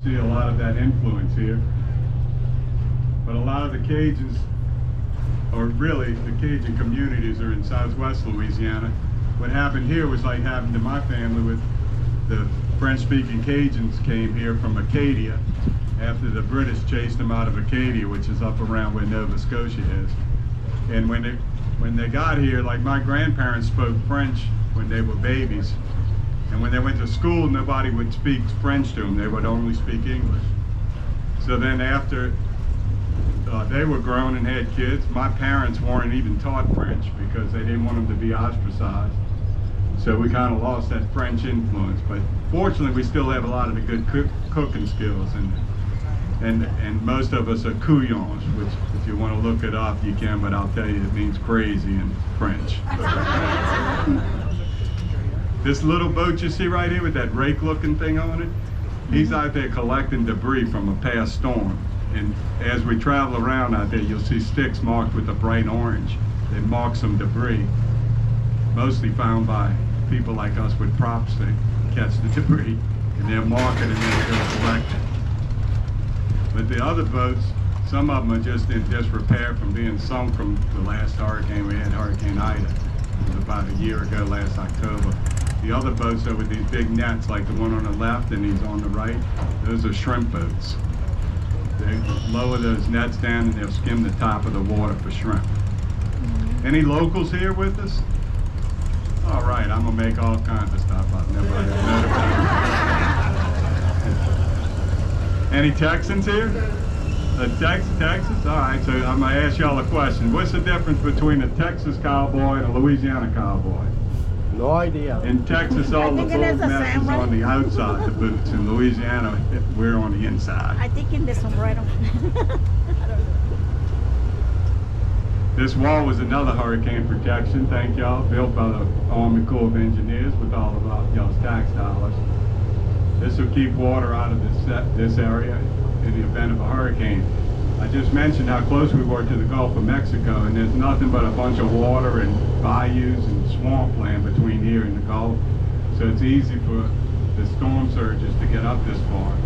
See a lot of that influence here. But a lot of the Cajuns, or really the Cajun communities, are in southwest Louisiana. What happened here was like happened to my family with the French-speaking Cajuns came here from Acadia after the British chased them out of Acadia, which is up around where Nova Scotia is. And when they got here, like my grandparents spoke French when they were babies. And when they went to school, nobody would speak French to them. They would only speak English. So then after they were grown and had kids, my parents weren't even taught French because they didn't want them to be ostracized. So we kind of lost that French influence. But fortunately, we still have a lot of the good cooking skills. And most of us are couillons, which if you want to look it up, you can, but I'll tell you it means crazy in French. This little boat you see right here with that rake-looking thing on it, he's out there collecting debris from a past storm. And as we travel around out there, you'll see sticks marked with a bright orange. They mark some debris, mostly found by people like us with props that catch the debris, and they'll mark it and then go collect it. But the other boats, some of them are just in disrepair from being sunk from the last hurricane. We had Hurricane Ida. It was about a year ago, last October. The other boats are with these big nets, like the one on the left and these on the right. Those are shrimp boats. They lower those nets down and they'll skim the top of the water for shrimp. Any locals here with us? All right, I'm gonna make all kinds of stuff up. Nobody knows about it. Any Texans here? Texas? All right, so I'm gonna ask y'all a question. What's the difference between a Texas cowboy and a Louisiana cowboy? No idea. In Texas, all the bull nest is on the outside, the boots. In Louisiana, we're on the inside. I think in the sombrero. This wall was another hurricane protection, thank y'all, built by the Army Corps of Engineers with all of y'all's tax dollars. This will keep water out of this area in the event of a hurricane. I just mentioned how close we were to the Gulf of Mexico, and there's nothing but a bunch of water and bayous and swampland between here and the Gulf. So it's easy for the storm surges to get up this far.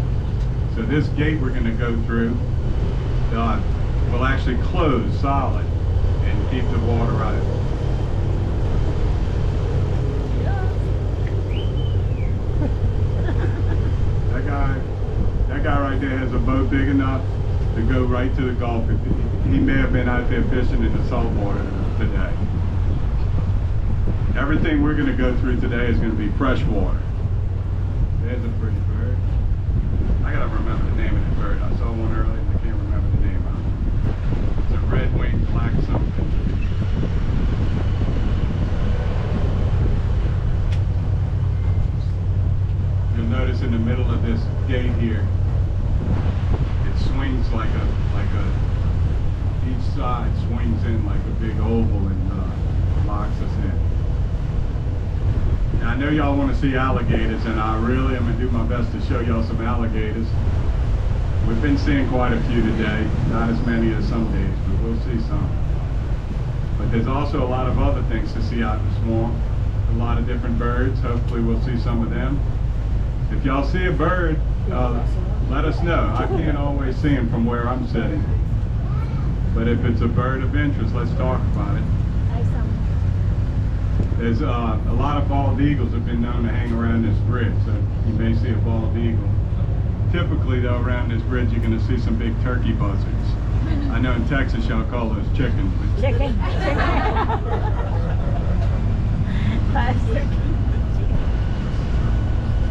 So this gate we're going to go through will actually close solid and keep the water out. That guy right there has a boat big enough to go right to the Gulf. He may have been out there fishing in the saltwater today. Everything we're going to go through today is going to be fresh water. There's a pretty bird. I got to remember the name of the bird. I saw one earlier and I can't remember the name of it. It's a red-winged black something. You'll notice in the middle of this gate here, it swings like a each side swings in like a big oval and locks us in. Now, I know y'all want to see alligators, and I really am going to do my best to show y'all some alligators. We've been seeing quite a few today, not as many as some days, but we'll see some. But there's also a lot of other things to see out in the swamp. A lot of different birds. Hopefully we'll see some of them. If y'all see a bird, let us know. I can't always see them from where I'm sitting. But if it's a bird of interest, let's talk about it. There's a lot of bald eagles have been known to hang around this bridge, so you may see a bald eagle. Typically, though, around this bridge, you're going to see some big turkey buzzards. I know in Texas, y'all call those chickens. Chicken.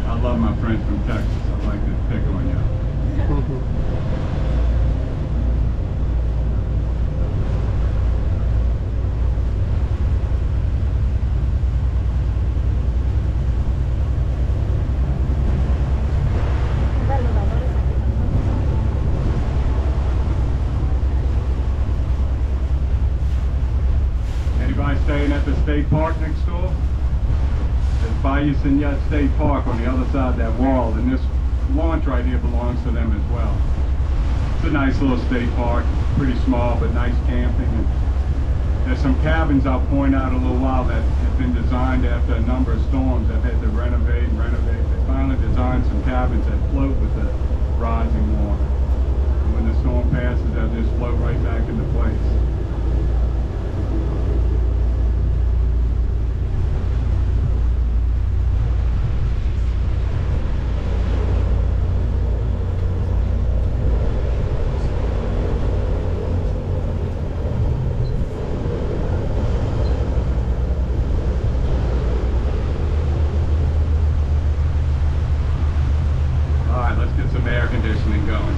I love my friends from Texas. I like to pick on y'all. Anybody staying at the state park next door? There's Bayou Signet State Park on the other side of that wall, and this launch right here belongs to them as well. It's a nice little state park, pretty small but nice camping. And there's some cabins I'll point out in a little while that have been designed after a number of storms. They've had to renovate and renovate. They finally designed some cabins that float with the get some air conditioning going.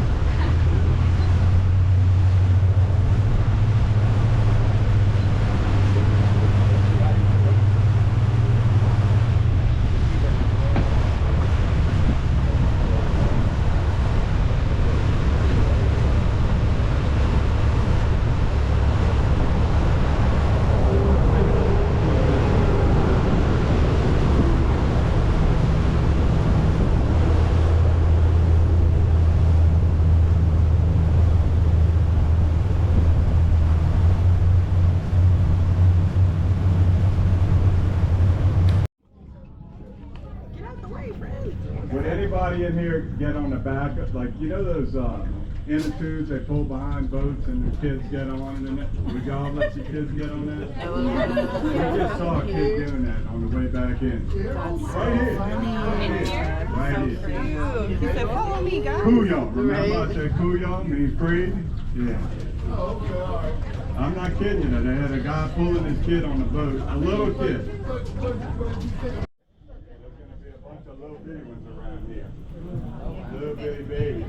Would anybody in here get on the back of, like, you know those inner tubes they pull behind boats and the kids get on and then would y'all let your kids get on that? We just saw a kid doing that on the way back in. Right here. He said, follow me, guys. Couillon. Remember I said couillon means free? Yeah. I'm not kidding you. They had a guy pulling his kid on the boat, a little kid. Little bitty ones around here. Little bitty babies.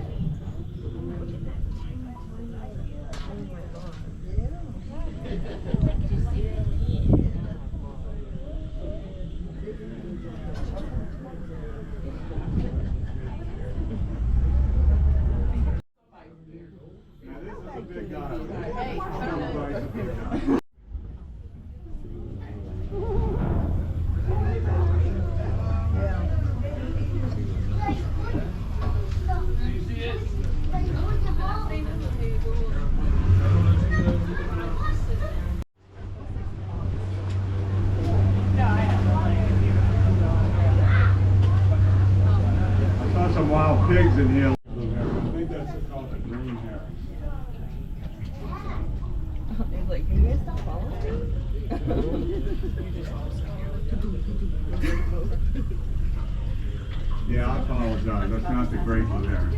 Now this is a big guy. Bryce, a big guy. Some wild pigs in here. I think that's called a green hair. They're like, can you guys stop following me? Yeah, I apologize. That's not the grateful hair.